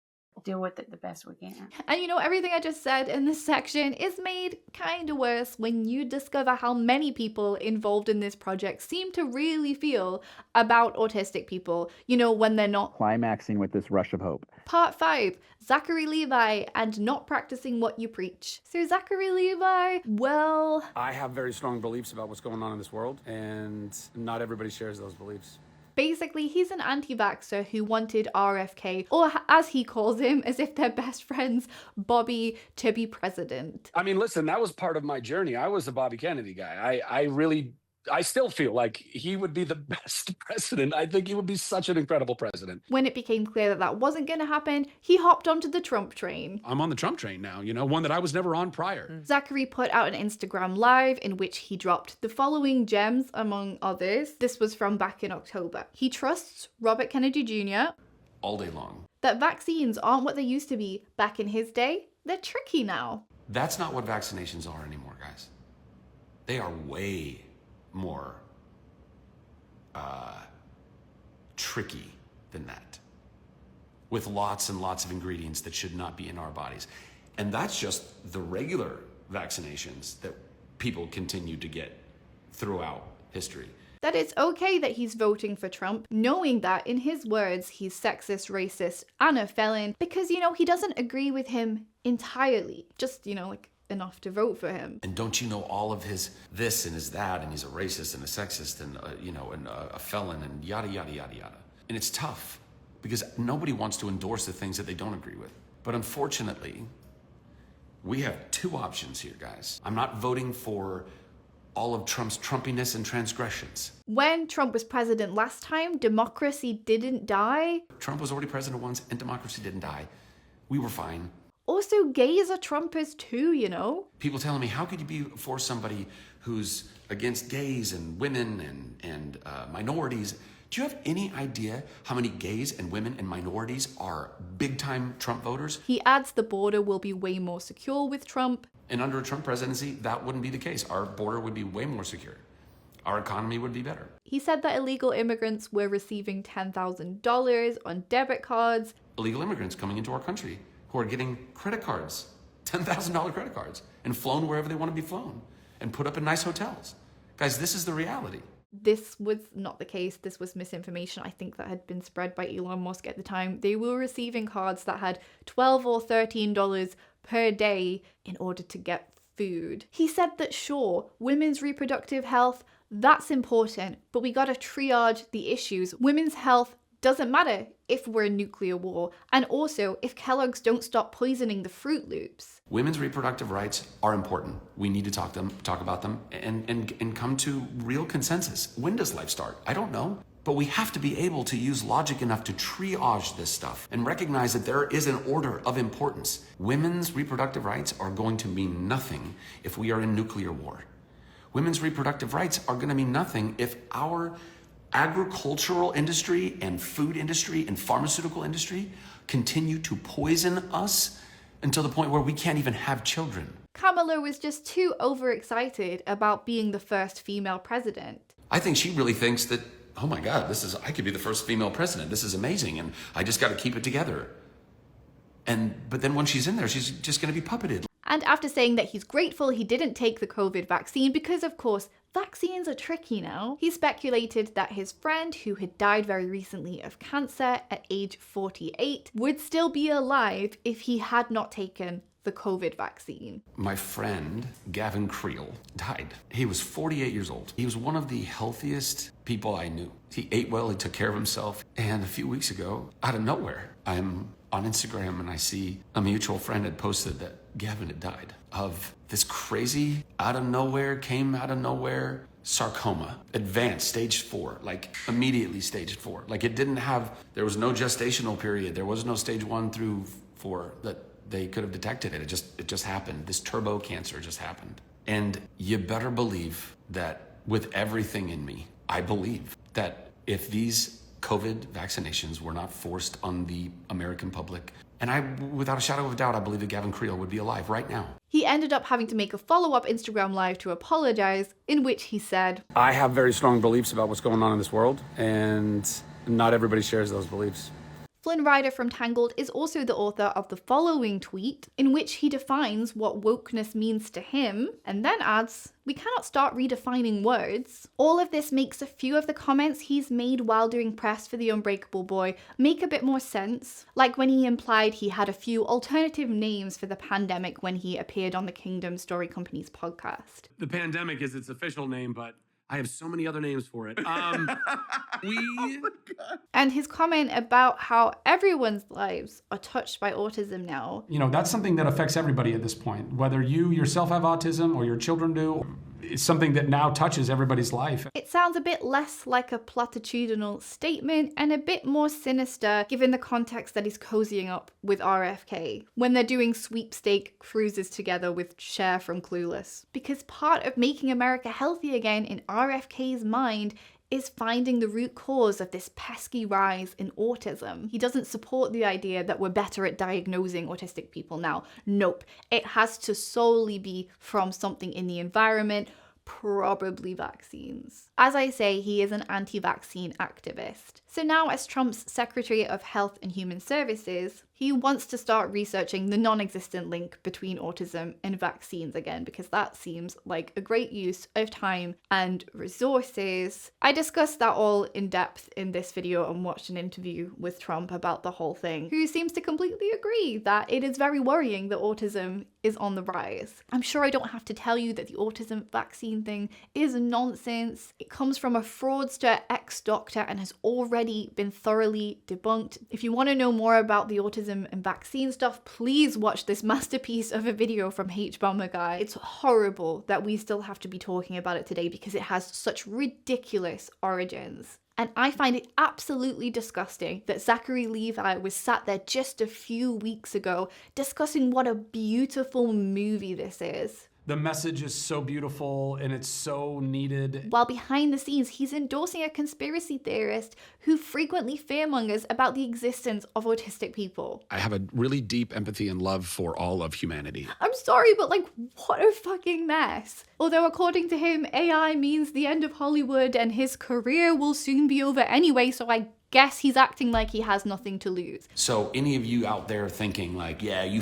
deal with it the best we can. And you know, everything I just said in this section is made kind of worse when you discover how many people involved in this project seem to really feel about autistic people, you know, when they're not climaxing with this rush of hope. Part 5, Zachary Levi and not practicing what you preach. So Zachary Levi, well, I have very strong beliefs about what's going on in this world, and not everybody shares those beliefs. basically, he's an anti-vaxxer who wanted RFK, or as he calls him, as if they're best friends, Bobby, to be president. I mean, listen, that was part of my journey. I was a Bobby Kennedy guy. I still feel like he would be the best president. I think he would be such an incredible president. When it became clear that that wasn't going to happen, he hopped onto the Trump train. I'm on the Trump train now, you know, one that I was never on prior. Zachary put out an Instagram live in which he dropped the following gems, among others. This was from back in October. He trusts Robert Kennedy Jr. all day long. That vaccines aren't what they used to be back in his day. They're tricky now. That's not what vaccinations are anymore, guys. They are way more tricky than that, with lots and lots of ingredients that should not be in our bodies. And that's just the regular vaccinations that people continue to get throughout history. that it's okay that he's voting for Trump, knowing that, in his words, he's sexist, racist, and a felon, because, he doesn't agree with him entirely. Just, like, enough to vote for him. And don't you know all of his this and his that, and he's a racist and a sexist and, and a felon and yada, yada, yada, yada. And it's tough because nobody wants to endorse the things that they don't agree with. But unfortunately, we have two options here, guys. I'm not voting for all of Trump's Trumpiness and transgressions. When Trump was president last time, democracy didn't die. Trump was already president once and democracy didn't die. We were fine. Also, gays are Trumpers too, People telling me, how could you be for somebody who's against gays and women and minorities? Do you have any idea how many gays and women and minorities are big-time Trump voters? He adds the border will be way more secure with Trump. And under a Trump presidency, that wouldn't be the case. Our border would be way more secure. Our economy would be better. He said that illegal immigrants were receiving $10,000 on debit cards. Illegal immigrants coming into our country who are getting credit cards, $10,000 credit cards, and flown wherever they want to be flown, and put up in nice hotels. Guys, this is the reality. This was not the case. This was misinformation, I think, that had been spread by Elon Musk at the time. They were receiving cards that had $12 or $13 per day in order to get food. He said that, sure, women's reproductive health, that's important, but we gotta triage the issues. Women's health doesn't matter if we're in nuclear war, and also if Kellogg's don't stop poisoning the Fruit Loops. Women's reproductive rights are important. We need to talk about them and come to real consensus. When does life start? I don't know. But we have to be able to use logic enough to triage this stuff and recognize that there is an order of importance. Women's reproductive rights are going to mean nothing if we are in nuclear war. Women's reproductive rights are going to mean nothing if our agricultural industry and food industry and pharmaceutical industry continue to poison us until the point where we can't even have children. Kamala was just too overexcited about being the first female president. I think she really thinks that, oh my God, I could be the first female president. This is amazing, and I just got to keep it together. But then when she's in there, she's just going to be puppeted. And after saying that he's grateful he didn't take the COVID vaccine because, of course, vaccines are tricky now, he speculated that his friend, who had died very recently of cancer at age 48, would still be alive if he had not taken the COVID vaccine. My friend, Gavin Creel, died. He was 48 years old. He was one of the healthiest people I knew. He ate well, he took care of himself. And a few weeks ago, out of nowhere, I'm on Instagram and I see a mutual friend had posted that Gavin had died of this crazy, out of nowhere sarcoma, advanced, stage 4, like immediately stage 4. Like there was no gestational period. There was no stage 1 through 4 that they could have detected it. It just happened. This turbo cancer just happened. And you better believe that with everything in me, I believe that if these COVID vaccinations were not forced on the American public, and without a shadow of a doubt, I believe that Gavin Creel would be alive right now. He ended up having to make a follow-up Instagram Live to apologize, in which he said, I have very strong beliefs about what's going on in this world, and not everybody shares those beliefs. Flynn Rider from Tangled is also the author of the following tweet, in which he defines what wokeness means to him, and then adds, we cannot start redefining words. All of this makes a few of the comments he's made while doing press for The Unbreakable Boy make a bit more sense, like when he implied he had a few alternative names for the pandemic when he appeared on the Kingdom Story Company's podcast. The pandemic is its official name, but I have so many other names for it. And his comment about how everyone's lives are touched by autism now. That's something that affects everybody at this point. Whether you yourself have autism or your children do, it's something that now touches everybody's life. It sounds a bit less like a platitudinal statement and a bit more sinister given the context that he's cozying up with RFK when they're doing sweepstake cruises together with Cher from Clueless. Because part of making America healthy again in RFK's mind is finding the root cause of this pesky rise in autism. He doesn't support the idea that we're better at diagnosing autistic people now. Nope. It has to solely be from something in the environment, probably vaccines. As I say, he is an anti-vaccine activist. So now, as Trump's Secretary of Health and Human Services, he wants to start researching the non-existent link between autism and vaccines again, because that seems like a great use of time and resources. I discussed that all in depth in this video and watched an interview with Trump about the whole thing, who seems to completely agree that it is very worrying that autism is on the rise. I'm sure I don't have to tell you that the autism vaccine thing is nonsense. It comes from a fraudster ex-doctor and has already been thoroughly debunked. If you want to know more about the autism and vaccine stuff, please watch this masterpiece of a video from H-Bomber Guy. It's horrible that we still have to be talking about it today because it has such ridiculous origins. And I find it absolutely disgusting that Zachary Levi was sat there just a few weeks ago discussing what a beautiful movie this is. The message is so beautiful and it's so needed. While behind the scenes, he's endorsing a conspiracy theorist who frequently fearmongers about the existence of autistic people. I have a really deep empathy and love for all of humanity. I'm sorry, but like, what a fucking mess. Although according to him, AI means the end of Hollywood and his career will soon be over anyway, so I guess he's acting like he has nothing to lose. So any of you out there thinking like, yeah, you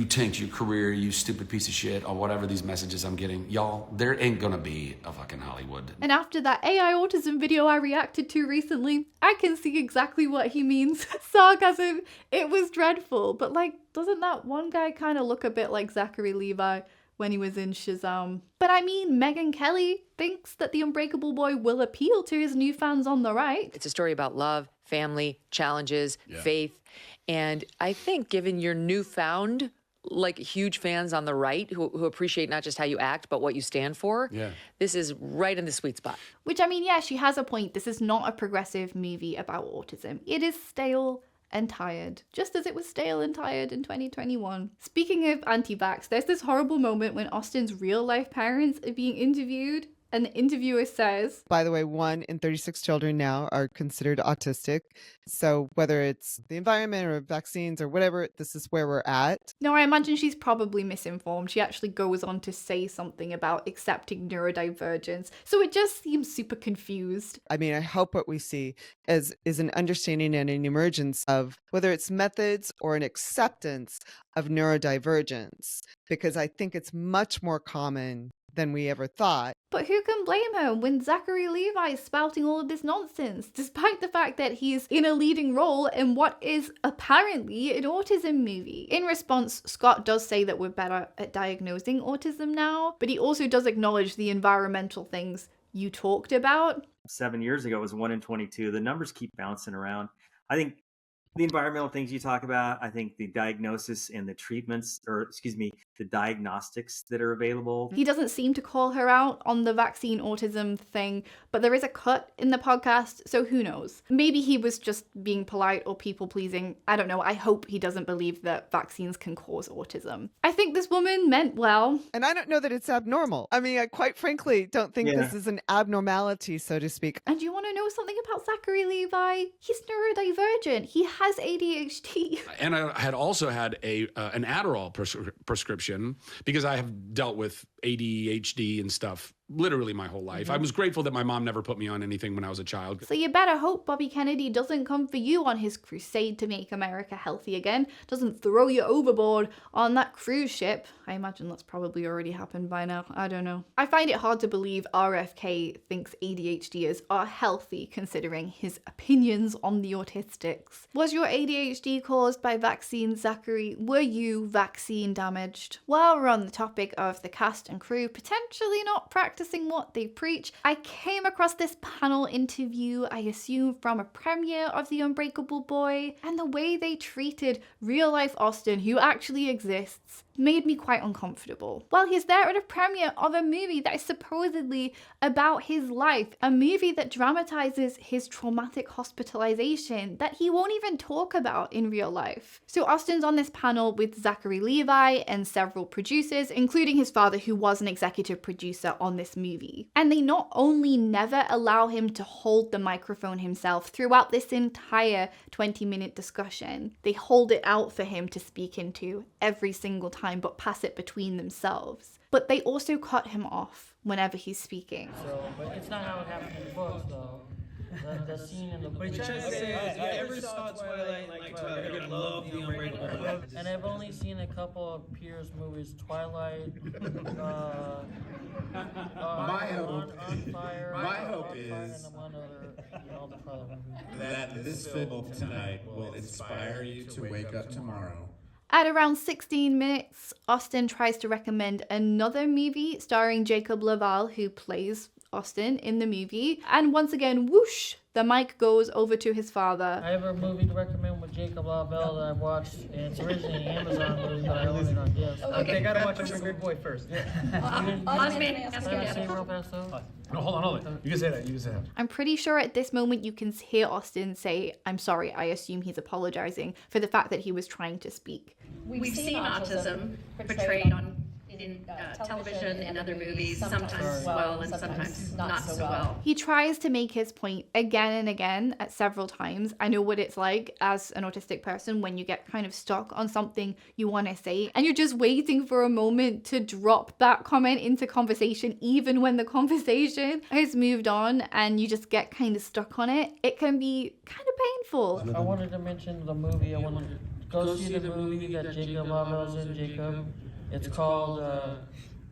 tanked your career, you stupid piece of shit, or whatever these messages I'm getting, y'all, there ain't gonna be a fucking Hollywood. And after that AI autism video I reacted to recently, I can see exactly what he means. Sarcasm, it was dreadful, but like, doesn't that one guy kind of look a bit like Zachary Levi when he was in Shazam? But I mean, Megyn Kelly thinks that The Unbreakable Boy will appeal to his new fans on the right. It's a story about love, family, challenges, faith. And I think given your newfound, like, huge fans on the right who appreciate not just how you act, but what you stand for, this is right in the sweet spot. Which, I mean, yeah, she has a point. This is not a progressive movie about autism. It is stale and tired, just as it was stale and tired in 2021. Speaking of anti-vax, there's this horrible moment when Austin's real-life parents are being interviewed, and the interviewer says, by the way, 1 in 36 children now are considered autistic. So whether it's the environment or vaccines or whatever, this is where we're at. No, I imagine she's probably misinformed. She actually goes on to say something about accepting neurodivergence. So it just seems super confused. I mean, I hope what we see is an understanding and an emergence of whether it's methods or an acceptance of neurodivergence, because I think it's much more common than we ever thought. But who can blame her when Zachary Levi is spouting all of this nonsense, despite the fact that he's in a leading role in what is apparently an autism movie? In response, Scott does say that we're better at diagnosing autism now, but he also does acknowledge the environmental things you talked about. 7 years ago, it was 1 in 22. The numbers keep bouncing around. I think the environmental things you talk about, I think the diagnosis and the treatments, or excuse me, the diagnostics that are available. He doesn't seem to call her out on the vaccine autism thing, but there is a cut in the podcast, so who knows? Maybe he was just being polite or people pleasing. I don't know. I hope he doesn't believe that vaccines can cause autism. I think this woman meant well. And I don't know that it's abnormal. I mean, I quite frankly don't think this is an abnormality, so to speak. And you want to know something about Zachary Levi? He's neurodivergent. He has ADHD. And I had also had an Adderall prescription because I have dealt with ADHD and stuff literally my whole life. I was grateful that my mom never put me on anything when I was a child. So you better hope Bobby Kennedy doesn't come for you on his crusade to make America healthy again, doesn't throw you overboard on that cruise ship. I imagine that's probably already happened by now. I don't know. I find it hard to believe RFK thinks ADHDers are healthy considering his opinions on the autistics. Was your ADHD caused by vaccines, Zachary? Were you vaccine damaged? While we're on the topic of the cast and crew potentially not practicing what they preach, I came across this panel interview, I assume from a premiere of The Unbreakable Boy, and the way they treated real life Austin, who actually exists, made me quite uncomfortable. While he's there at a premiere of a movie that is supposedly about his life, a movie that dramatizes his traumatic hospitalization that he won't even talk about in real life. So Austin's on this panel with Zachary Levi and several producers, including his father, who was an executive producer on this movie. And they not only never allow him to hold the microphone himself throughout this entire 20-minute discussion, they hold it out for him to speak into every single time, but pass it between themselves. But they also cut him off whenever he's speaking. So, but it's not how it happened in the books, though. The scene in the Which I say, if you ever saw Twilight, like Twilight, you're gonna love The Unbreakable Boy. And I've only seen a couple of Pierce movies, Twilight, On Fire, My hope is and one other, all the Twilight movies. that this film tonight will inspire you to wake up tomorrow. At around 16 minutes, Austin tries to recommend another movie starring Jacob Levi, who plays Austin in the movie. And once again, whoosh, the mic goes over to his father. I have a movie to recommend with Jacob Lavelle that I watched, and it's originally an Amazon movie, but I own it on disc. Okay, gotta watch Unbreakable Boy first. No, hold on. You can say that. I'm pretty sure at this moment you can hear Austin say, "I'm sorry." I assume he's apologizing for the fact that he was trying to speak. We've seen autism portrayed in television and other movies, sometimes well and sometimes not so well. He tries to make his point again and again at several times. I know what it's like as an autistic person when you get kind of stuck on something you want to say and you're just waiting for a moment to drop that comment into conversation, even when the conversation has moved on and you just get kind of stuck on it. It can be kind of painful. I wanted to mention the movie. I wanted to go see the movie that Jacob Lavelle's in, Jacob. It's called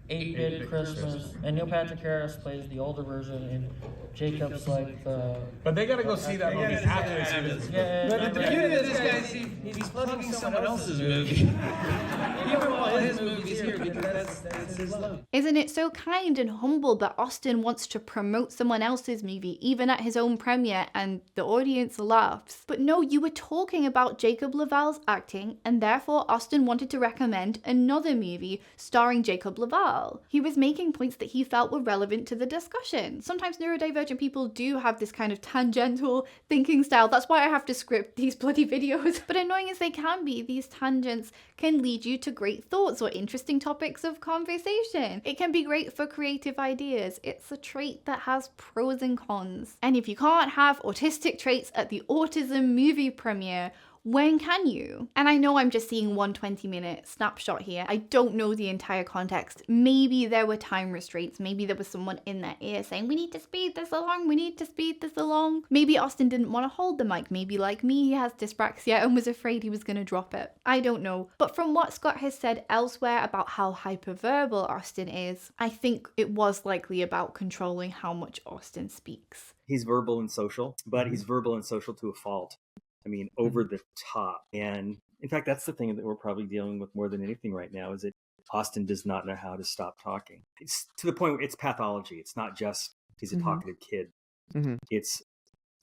8-Bit Christmas, and Neil Patrick Harris plays the older version, and Jacob's like the... But they gotta go see that movie after they see this. Yeah, But the beauty of this guy, he's plugging someone else's movie. He don't want his movies here because that's his love. Isn't it so kind and humble that Austin wants to promote someone else's movie, even at his own premiere, and the audience laughs? But no, you were talking about Jacob Levi's acting, and therefore Austin wanted to recommend another movie starring Jacob Levi. He was making points that he felt were relevant to the discussion. Sometimes neurodivergent people do have this kind of tangential thinking style. That's why I have to script these bloody videos. But annoying as they can be, these tangents can lead you to great thoughts or interesting topics of conversation. It can be great for creative ideas. It's a trait that has pros and cons. And if you can't have autistic traits at the autism movie premiere, when can you? And I know I'm just seeing 120-minute snapshot here. I don't know the entire context. Maybe there were time restraints. Maybe there was someone in their ear saying, we need to speed this along. We need to speed this along. Maybe Austin didn't want to hold the mic. Maybe like me, he has dyspraxia and was afraid he was going to drop it. I don't know. But from what Scott has said elsewhere about how hyperverbal Austin is, I think it was likely about controlling how much Austin speaks. He's verbal and social, but he's verbal and social to a fault. I mean, over the top. And in fact, that's the thing that we're probably dealing with more than anything right now, is that Austin does not know how to stop talking. It's to the point where it's pathology. It's not just he's a talkative kid. It's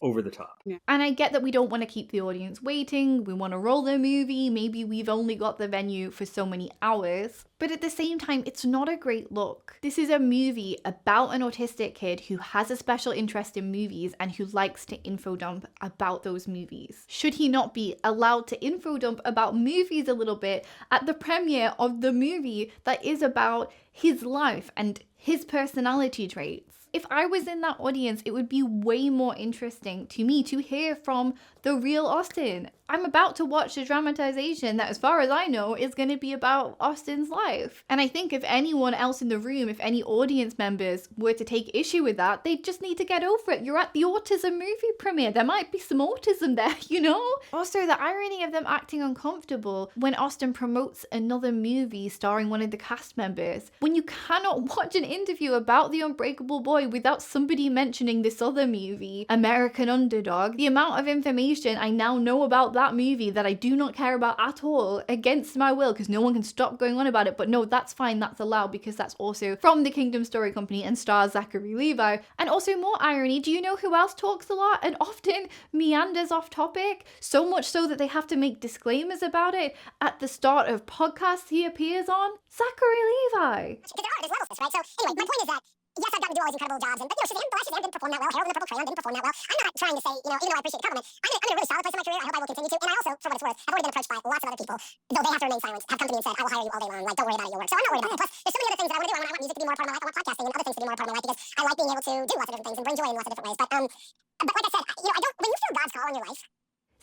over the top. Yeah. And I get that we don't want to keep the audience waiting. We want to roll the movie. Maybe we've only got the venue for so many hours. But at the same time, it's not a great look. This is a movie about an autistic kid who has a special interest in movies and who likes to info dump about those movies. Should he not be allowed to info dump about movies a little bit at the premiere of the movie that is about his life and his personality traits? If I was in that audience, it would be way more interesting to me to hear from the real Austin. I'm about to watch a dramatization that, as far as I know, is going to be about Austin's life. And I think if anyone else in the room, if any audience members were to take issue with that, they just need to get over it. You're at the autism movie premiere. There might be some autism there, you know? Also, the irony of them acting uncomfortable when Austin promotes another movie starring one of the cast members, when you cannot watch an interview about The Unbreakable Boy without somebody mentioning this other movie, American Underdog. The amount of information I now know about that movie that I do not care about at all, against my will, because no one can stop going on about it. But no, that's fine, that's allowed, because that's also from the Kingdom Story Company and stars Zachary Levi. And also, more irony, do you know who else talks a lot and often meanders off topic? So much so that they have to make disclaimers about it at the start of podcasts he appears on? Zachary Levi. Because there are levels to this, right? So anyway, my point is that yes, I've gotten to do all these incredible jobs, and but Shazam, the last Shazam didn't perform that well. Harold and the Purple Crayon didn't perform that well. I'm not trying to say, even though I appreciate the compliment, I'm in a really solid place in my career. I hope I will continue to. And I also, for what it's worth, have already been approached by lots of other people, though they have to remain silent, have come to me and said, I will hire you all day long. Like, don't worry about it, you'll work. So I'm not worried about that. Plus, there's so many other things that I want to do. I want music to be more a part of my life. I want podcasting and other things to be more a part of my life because I like being able to do lots of different things and bring joy in lots of different ways. But like I said, I don't. When you feel God's call in your life.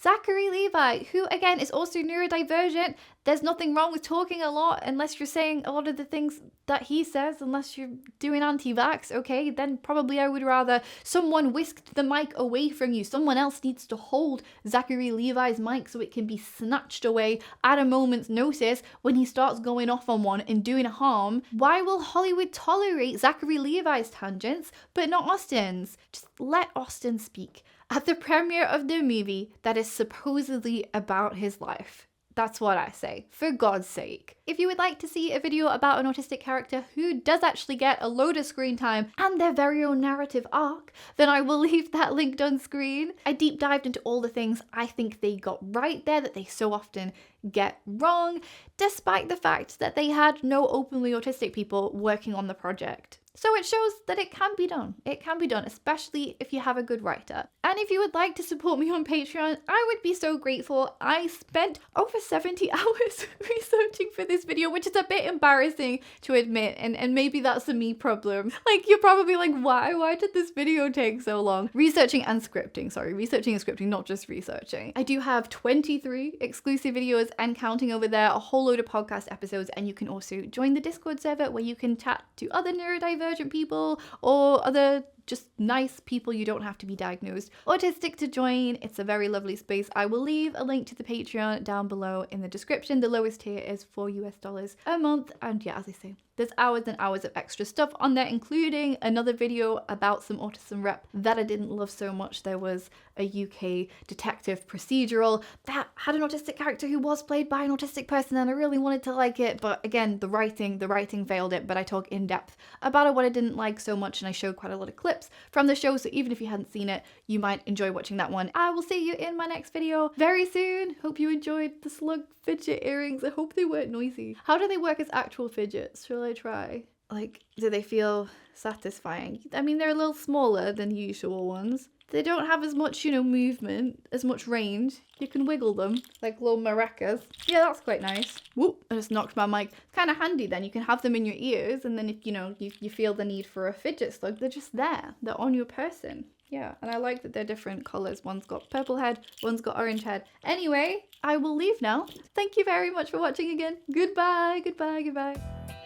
Zachary Levi, who again is also neurodivergent. There's nothing wrong with talking a lot unless you're saying a lot of the things that he says, unless you're doing anti-vax, okay? Then probably I would rather someone whisked the mic away from you. Someone else needs to hold Zachary Levi's mic so it can be snatched away at a moment's notice when he starts going off on one and doing harm. Why will Hollywood tolerate Zachary Levi's tangents but not Austin's? Just let Austin speak at the premiere of the movie that is supposedly about his life. That's what I say, for God's sake. If you would like to see a video about an autistic character who does actually get a load of screen time and their very own narrative arc, then I will leave that linked on screen. I deep dived into all the things I think they got right there that they so often get wrong, despite the fact that they had no openly autistic people working on the project. So it shows that it can be done. It can be done, especially if you have a good writer. And if you would like to support me on Patreon, I would be so grateful. I spent over 70 hours researching for this video, which is a bit embarrassing to admit, and maybe that's a me problem. Like, you're probably like, why did this video take so long? Researching and scripting, not just researching. I do have 23 exclusive videos and counting over there, a whole load of podcast episodes, and you can also join the Discord server where you can chat to other neurodivergent people or other just nice people. You don't have to be diagnosed autistic to join. It's a very lovely space. I will leave a link to the Patreon down below in the description. The lowest tier is $4 a month. And yeah, as I say, there's hours and hours of extra stuff on there, including another video about some autism rep that I didn't love so much. There was a UK detective procedural that had an autistic character who was played by an autistic person, and I really wanted to like it, but again, the writing failed it. But I talk in depth about what I didn't like so much, and I showed quite a lot of clips from the show, so even if you hadn't seen it, you might enjoy watching that one. I will see you in my next video very soon. Hope you enjoyed the slug fidget earrings. I hope they weren't noisy. How do they work as actual fidgets? Shall I try? Like, do they feel satisfying? I mean, they're a little smaller than usual ones. They don't have as much, movement, as much range. You can wiggle them like little maracas. Yeah, that's quite nice. Whoop, I just knocked my mic. It's kind of handy then. You can have them in your ears, and then if, you feel the need for a fidget slug, they're just there. They're on your person. Yeah, and I like that they're different colors. One's got purple head, one's got orange head. Anyway, I will leave now. Thank you very much for watching again. Goodbye, goodbye, goodbye.